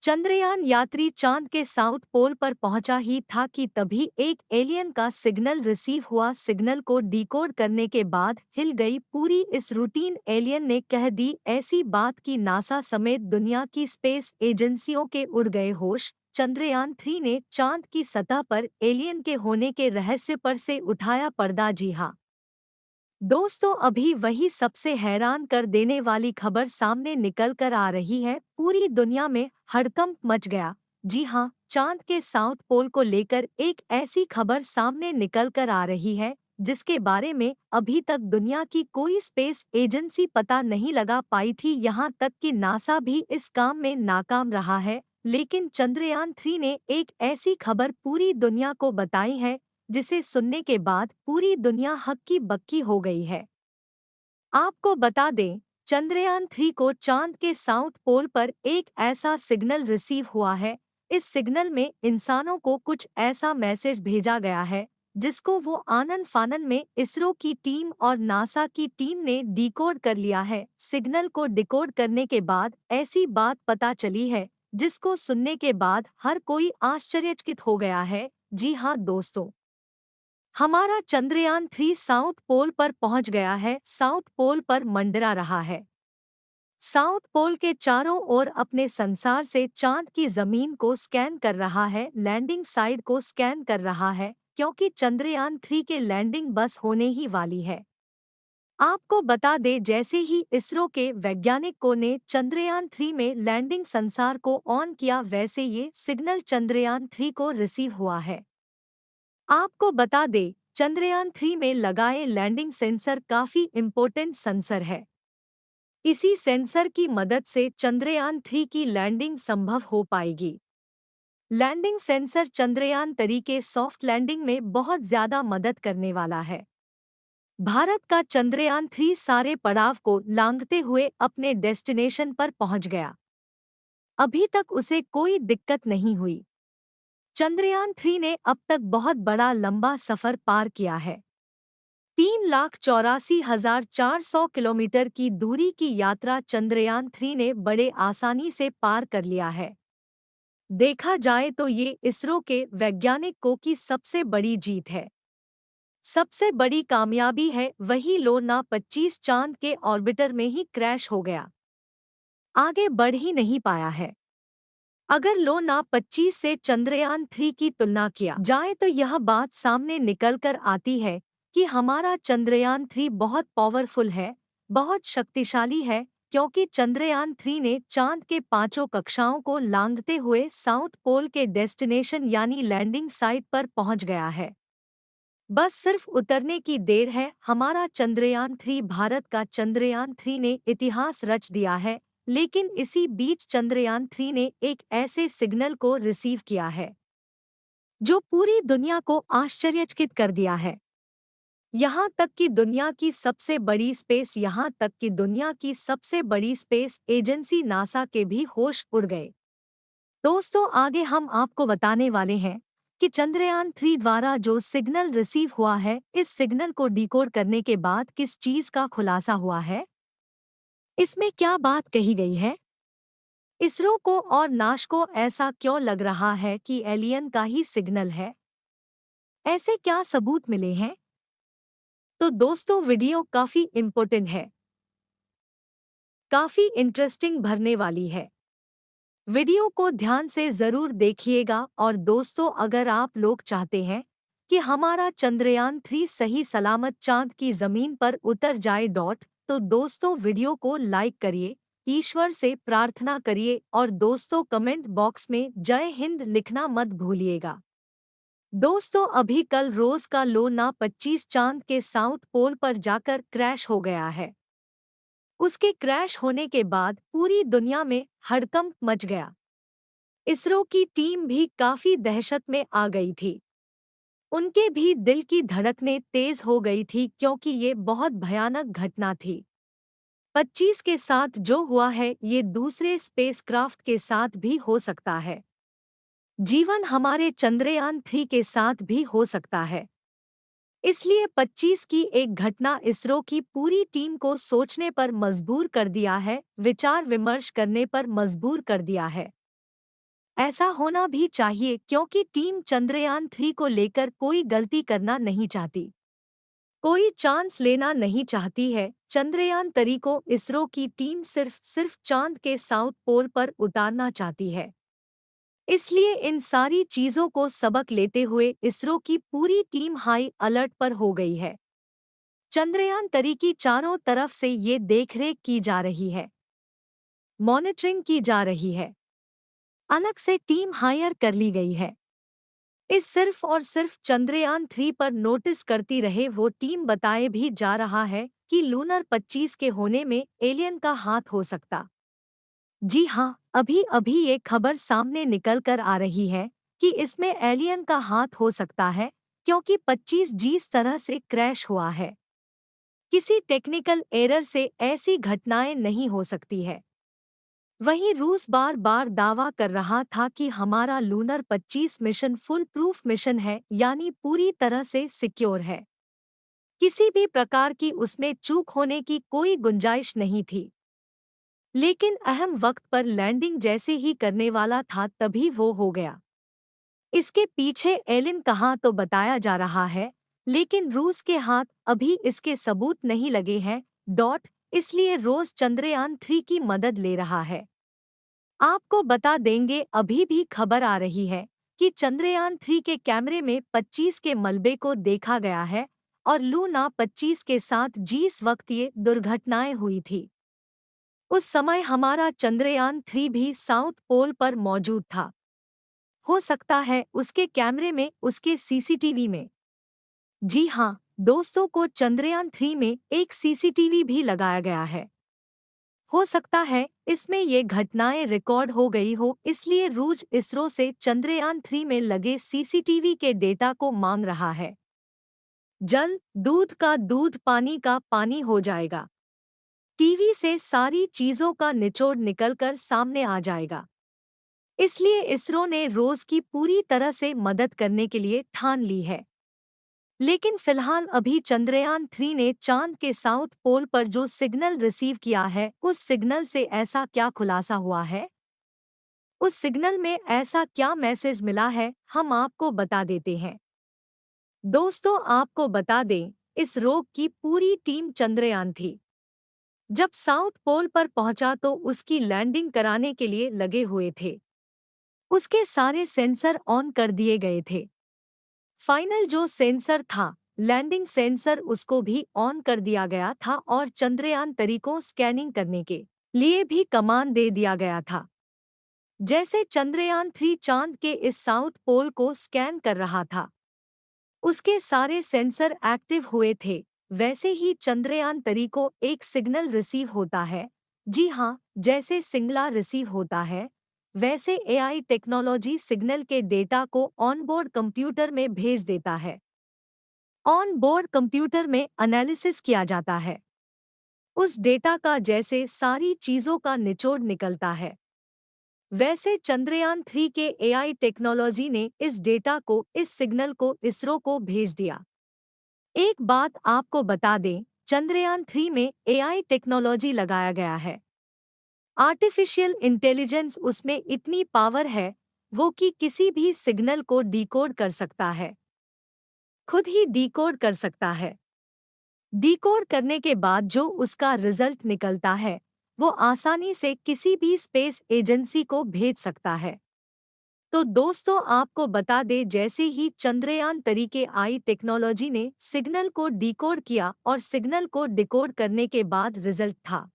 चंद्रयान यात्री चांद के साउथ पोल पर पहुंचा ही था कि तभी एक एलियन का सिग्नल रिसीव हुआ। सिग्नल को डिकोड करने के बाद हिल गई पूरी इस रूटीन। एलियन ने कह दी ऐसी बात कि नासा समेत दुनिया की स्पेस एजेंसियों के उड़ गए होश। चंद्रयान 3 ने चांद की सतह पर एलियन के होने के रहस्य पर से उठाया पर्दा। जी हाँ दोस्तों, अभी वही सबसे हैरान कर देने वाली खबर सामने निकल कर आ रही है। पूरी दुनिया में हड़कंप मच गया। जी हाँ, चांद के साउथ पोल को लेकर एक ऐसी खबर सामने निकल कर आ रही है जिसके बारे में अभी तक दुनिया की कोई स्पेस एजेंसी पता नहीं लगा पाई थी। यहाँ तक कि नासा भी इस काम में नाकाम रहा है। लेकिन चंद्रयान 3 ने एक ऐसी खबर पूरी दुनिया को बताई है जिसे सुनने के बाद पूरी दुनिया हक्की बक्की हो गई है। आपको बता दें, चंद्रयान 3 को चांद के साउथ पोल पर एक ऐसा सिग्नल रिसीव हुआ है। इस सिग्नल में इंसानों को कुछ ऐसा मैसेज भेजा गया है जिसको वो आनन फानन में इसरो की टीम और नासा की टीम ने डिकोड कर लिया है। सिग्नल को डिकोड करने के बाद ऐसी बात पता चली है जिसको सुनने के बाद हर कोई आश्चर्यचकित हो गया है। जी हाँ दोस्तों, हमारा चंद्रयान 3 साउथ पोल पर पहुंच गया है। साउथ पोल पर मंडरा रहा है। साउथ पोल के चारों ओर अपने संसार से चांद की जमीन को स्कैन कर रहा है, लैंडिंग साइट को स्कैन कर रहा है, क्योंकि चंद्रयान 3 के लैंडिंग बस होने ही वाली है। आपको बता दें, जैसे ही इसरो के वैज्ञानिकों ने चंद्रयान 3 में लैंडिंग संसार को ऑन किया, वैसे ये सिग्नल चंद्रयान 3 को रिसीव हुआ है। आपको बता दें, चंद्रयान 3 में लगाए लैंडिंग सेंसर काफी इम्पोर्टेंट सेंसर है। इसी सेंसर की मदद से चंद्रयान 3 की लैंडिंग संभव हो पाएगी। लैंडिंग सेंसर चंद्रयान तरीके सॉफ्ट लैंडिंग में बहुत ज्यादा मदद करने वाला है। भारत का चंद्रयान 3 सारे पड़ाव को लांघते हुए अपने डेस्टिनेशन पर पहुंच गया। अभी तक उसे कोई दिक्कत नहीं हुई। चंद्रयान 3 ने अब तक बहुत बड़ा लंबा सफर पार किया है। 3,84,400 किलोमीटर की दूरी की यात्रा चंद्रयान 3 ने बड़े आसानी से पार कर लिया है। देखा जाए तो ये इसरो के वैज्ञानिकों की सबसे बड़ी जीत है। सबसे बड़ी कामयाबी है वही लूना 25 चांद के ऑर्बिटर में ही क्रैश हो गया, आगे बढ़ ही नहीं पाया है। अगर लूना 25 से चंद्रयान 3 की तुलना किया जाए तो यह बात सामने निकल कर आती है कि हमारा चंद्रयान 3 बहुत पावरफुल है, बहुत शक्तिशाली है, क्योंकि चंद्रयान 3 ने चांद के पांचों कक्षाओं को लांघते हुए साउथ पोल के डेस्टिनेशन यानी लैंडिंग साइट पर पहुंच गया है। बस सिर्फ उतरने की देर है। हमारा चंद्रयान 3, भारत का चंद्रयान 3 ने इतिहास रच दिया है। लेकिन इसी बीच चंद्रयान 3 ने एक ऐसे सिग्नल को रिसीव किया है जो पूरी दुनिया को आश्चर्यचकित कर दिया है। यहाँ तक कि दुनिया की सबसे बड़ी स्पेस एजेंसी नासा के भी होश उड़ गए। दोस्तों, आगे हम आपको बताने वाले हैं कि चंद्रयान 3 द्वारा जो सिग्नल रिसीव हुआ है, इस सिग्नल को डिकोड करने के बाद किस चीज का खुलासा हुआ है, इसमें क्या बात कही गई है, इसरो को और नाश को ऐसा क्यों लग रहा है कि एलियन का ही सिग्नल है, ऐसे क्या सबूत मिले हैं। तो दोस्तों, वीडियो काफी इम्पोर्टेंट है, काफी इंटरेस्टिंग भरने वाली है। वीडियो को ध्यान से जरूर देखिएगा। और दोस्तों, अगर आप लोग चाहते हैं कि हमारा चंद्रयान 3 सही सलामत चांद की जमीन पर उतर जाए तो दोस्तों वीडियो को लाइक करिए, ईश्वर से प्रार्थना करिए और दोस्तों कमेंट बॉक्स में जय हिंद लिखना मत भूलिएगा। दोस्तों, अभी कल रोज का लूना 25 चांद के साउथ पोल पर जाकर क्रैश हो गया है। उसके क्रैश होने के बाद पूरी दुनिया में हड़कंप मच गया। इसरो की टीम भी काफी दहशत में आ गई थी। उनके भी दिल की धड़कनें तेज हो गई थी, क्योंकि ये बहुत भयानक घटना थी। 25 के साथ जो हुआ है, ये दूसरे स्पेसक्राफ्ट के साथ भी हो सकता है। जीवन हमारे चंद्रयान 3 के साथ भी हो सकता है। इसलिए 25 की एक घटना इसरो की पूरी टीम को सोचने पर मजबूर कर दिया है, विचार विमर्श करने पर मजबूर कर दिया है। ऐसा होना भी चाहिए क्योंकि टीम चंद्रयान-3 को लेकर कोई गलती करना नहीं चाहती। कोई चांस लेना नहीं चाहती है। चंद्रयान-3 को इसरो की टीम सिर्फ चांद के साउथ पोल पर उतारना चाहती है। इसलिए इन सारी चीजों को सबक लेते हुए इसरो की पूरी टीम हाई अलर्ट पर हो गई है। चंद्रयान-3 की चारों तरफ से ये देखरेख की जा रही है, मॉनिटरिंग की जा रही है। अलग से टीम हायर कर ली गई है। इस सिर्फ और सिर्फ चंद्रयान-3 पर नोटिस करती रहे वो टीम बताए भी जा रहा है कि लूनर 25 के होने में एलियन का हाथ हो सकता। जी हाँ, अभी अभी ये खबर सामने निकल कर आ रही है कि इसमें एलियन का हाथ हो सकता है क्योंकि 25 जिस तरह से क्रैश हुआ है, किसी टेक्निकल एरर से ऐसी घटनाएं नहीं हो सकती है। वहीं रूस बार बार दावा कर रहा था कि हमारा lunar 25 mission full proof mission है, यानी पूरी तरह से सिक्योर है। किसी भी प्रकार की उसमें चूक होने की कोई गुंजाइश नहीं थी। लेकिन अहम वक्त पर लैंडिंग जैसे ही करने वाला था तभी वो हो गया। इसके पीछे एलिन कहाँ तो बताया जा रहा है, लेकिन रूस के हाथ अभी इसके सबूत नहीं लगे हैं। इसलिए रोज चंद्रयान-3 की मदद ले रहा है। आपको बता देंगे, अभी भी खबर आ रही है कि चंद्रयान-3 के कैमरे में 25 के मलबे को देखा गया है और लूना 25 के साथ जिस वक्त ये दुर्घटनाएं हुई थी, उस समय हमारा चंद्रयान-3 भी साउथ पोल पर मौजूद था। हो सकता है उसके कैमरे में, उसके सीसीटीवी में। जी हाँ दोस्तों, को चंद्रयान-3 में एक सीसीटीवी भी लगाया गया है। हो सकता है इसमें ये घटनाएं रिकॉर्ड हो गई हो, इसलिए रूस इसरो से चंद्रयान-3 में लगे सीसीटीवी के डेटा को मांग रहा है। जल, दूध का दूध, पानी का पानी हो जाएगा। टीवी से सारी चीजों का निचोड़ निकलकर सामने आ जाएगा। इसलिए इसरो ने रोज की पूरी तरह से मदद करने के लिए ठान ली है। लेकिन फिलहाल अभी चंद्रयान-3 ने चांद के साउथ पोल पर जो सिग्नल रिसीव किया है, उस सिग्नल से ऐसा क्या खुलासा हुआ है, उस सिग्नल में ऐसा क्या मैसेज मिला है, हम आपको बता देते हैं। दोस्तों आपको बता दें, इस रोग की पूरी टीम चंद्रयान थी। जब साउथ पोल पर पहुंचा तो उसकी लैंडिंग कराने के लिए लगे हुए थे। उसके सारे सेंसर ऑन कर दिए गए थे। फाइनल जो सेंसर था, लैंडिंग सेंसर, उसको भी ऑन कर दिया गया था और चंद्रयान-3 को स्कैनिंग करने के लिए भी कमांड दे दिया गया था। जैसे चंद्रयान-3 चांद के इस साउथ पोल को स्कैन कर रहा था, उसके सारे सेंसर एक्टिव हुए थे, वैसे ही चंद्रयान-3 को एक सिग्नल रिसीव होता है। जी हाँ, जैसे सिंगला रिसीव होता है, वैसे एआई टेक्नोलॉजी सिग्नल के डेटा को ऑनबोर्ड कंप्यूटर में भेज देता है। ऑन बोर्ड कंप्यूटर में एनालिसिस किया जाता है। उस डेटा का जैसे सारी चीजों का निचोड़ निकलता है, वैसे चंद्रयान-3 के एआई टेक्नोलॉजी ने इस डेटा को, इस सिग्नल को इसरो को भेज दिया। एक बात आपको बता दें, चंद्रयान-3 में एआई टेक्नोलॉजी लगाया गया है। आर्टिफिशियल इंटेलिजेंस उसमें इतनी पावर है, वो कि किसी भी सिग्नल को डिकोड कर सकता है, खुद ही डिकोड कर सकता है। डिकोड करने के बाद जो उसका रिजल्ट निकलता है, वो आसानी से किसी भी स्पेस एजेंसी को भेज सकता है। तो दोस्तों आपको बता दे, जैसे ही चंद्रयान तरीके आई टेक्नोलॉजी ने सिग्नल को डिकोड किया और सिग्नल को डिकोड करने के बाद रिजल्ट था,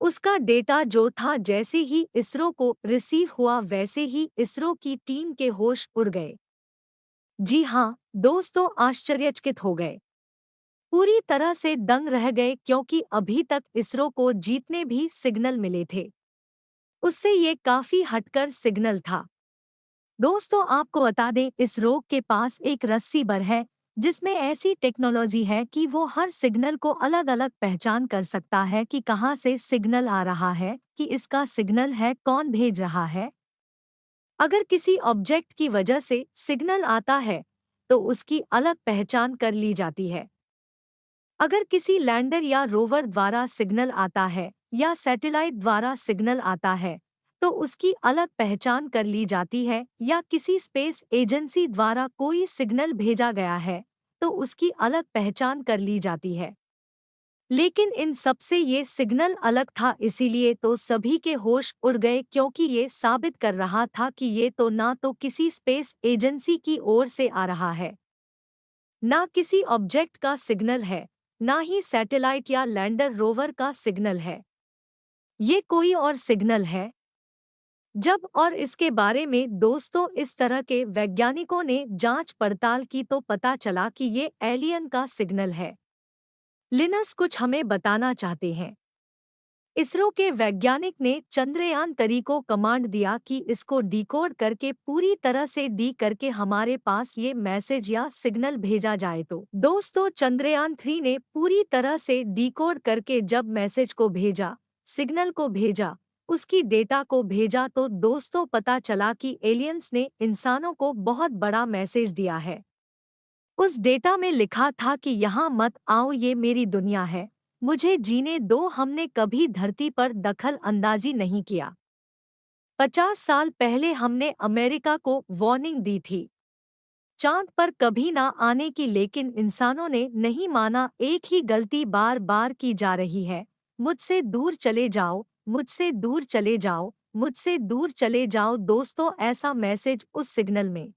उसका डेटा जो था, जैसे ही इसरो को रिसीव हुआ वैसे ही इसरो की टीम के होश उड़ गए। जी हाँ दोस्तों, आश्चर्यचकित हो गए, पूरी तरह से दंग रह गए, क्योंकि अभी तक इसरो को जितने भी सिग्नल मिले थे, उससे ये काफी हटकर सिग्नल था। दोस्तों आपको बता दें, इस रोग के पास एक रस्सी भर है, जिसमें ऐसी टेक्नोलॉजी है कि वो हर सिग्नल को अलग अलग पहचान कर सकता है कि कहाँ से सिग्नल आ रहा है, कि इसका सिग्नल है, कौन भेज रहा है। अगर किसी ऑब्जेक्ट की वजह से सिग्नल आता है, तो उसकी अलग पहचान कर ली जाती है। अगर किसी लैंडर या रोवर द्वारा सिग्नल आता है या सैटेलाइट द्वारा सिग्नल आता है, तो उसकी अलग पहचान कर ली जाती है, या किसी स्पेस एजेंसी द्वारा कोई सिग्नल भेजा गया है तो उसकी अलग पहचान कर ली जाती है। लेकिन इन सब से ये सिग्नल अलग था, इसीलिए तो सभी के होश उड़ गए, क्योंकि ये साबित कर रहा था कि ये तो ना तो किसी स्पेस एजेंसी की ओर से आ रहा है, ना किसी ऑब्जेक्ट का सिग्नल है, ना ही सैटेलाइट या लैंडर रोवर का सिग्नल है। ये कोई और सिग्नल है। जब और इसके बारे में दोस्तों इस तरह के वैज्ञानिकों ने जांच पड़ताल की तो पता चला कि ये एलियन का सिग्नल है। लिनस कुछ हमें बताना चाहते हैं। इसरो के वैज्ञानिक ने चंद्रयान-3 को कमांड दिया कि इसको डिकोड करके पूरी तरह से डी करके हमारे पास ये मैसेज या सिग्नल भेजा जाए। तो दोस्तों चंद्रयान-3 ने पूरी तरह से डिकोड करके जब मैसेज को भेजा, सिग्नल को भेजा, उसकी डेटा को भेजा, तो दोस्तों पता चला कि एलियंस ने इंसानों को बहुत बड़ा मैसेज दिया है। उस डेटा में लिखा था कि यहाँ मत आओ, ये मेरी दुनिया है, मुझे जीने दो, हमने कभी धरती पर दखल अंदाजी नहीं किया। 50 साल पहले हमने अमेरिका को वार्निंग दी थी चांद पर कभी ना आने की, लेकिन इंसानों ने नहीं माना। एक ही गलती बार बार की जा रही है, मुझसे दूर चले जाओ, मुझसे दूर चले जाओ, मुझसे दूर चले जाओ। दोस्तों ऐसा मैसेज उस सिग्नल में